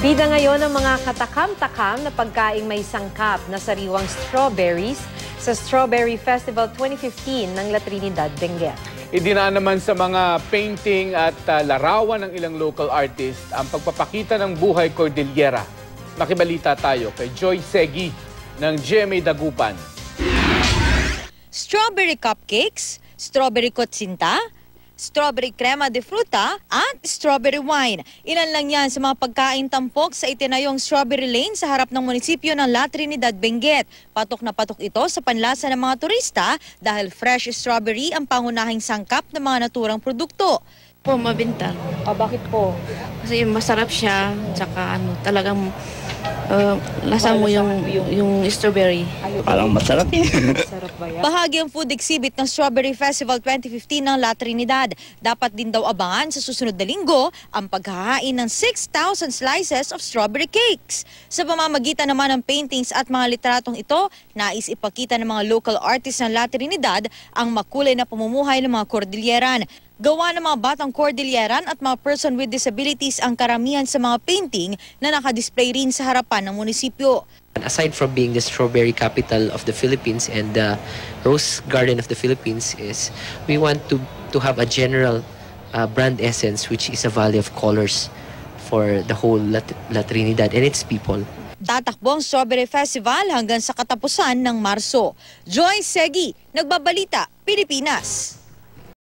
Bida ngayon ang mga katakam-takam na pagkaing may sangkap na sariwang strawberries sa Strawberry Festival 2015 ng La Trinidad, Benguet. Idinaan naman sa mga painting at larawan ng ilang local artists ang pagpapakita ng buhay Cordillera. Makibalita tayo kay Joy Segui ng GMA Dagupan. Strawberry cupcakes, strawberry kotsinta, strawberry crema de fruta at strawberry wine. Ilan lang yan sa mga pagkain tampok sa itinayong Strawberry Lane sa harap ng munisipyo ng La Trinidad, Benguet. Patok na patok ito sa panlasa ng mga turista dahil fresh strawberry ang pangunahing sangkap ng mga naturang produkto. Po, mabinta. Bakit po? Kasi masarap siya, tsaka talagang lasa mo yung strawberry. Parang masarap eh. Sarap ba yan? Bahagi ang food exhibit ng Strawberry Festival 2015 ng La Trinidad. Dapat din daw abangan sa susunod na linggo ang paghahain ng 6,000 slices of strawberry cakes. Sa pamamagitan naman ng paintings at mga litratong ito, nais ipakita ng mga local artists ng La Trinidad ang makulay na pamumuhay ng mga Cordilleran. Gawa ng mga batang Cordilleran at mga person with disabilities ang karamihan sa mga painting na nakadisplay rin sa harapan ng munisipyo. Aside from being the strawberry capital of the Philippines and the rose garden of the Philippines, is we want to have a general brand essence, which is a valley of colors for the whole La Trinidad and its people. Tatakbo ang Strawberry Festival hanggang sa katapusan ng Marso. Joy Segui, Nagbabalita, Pilipinas.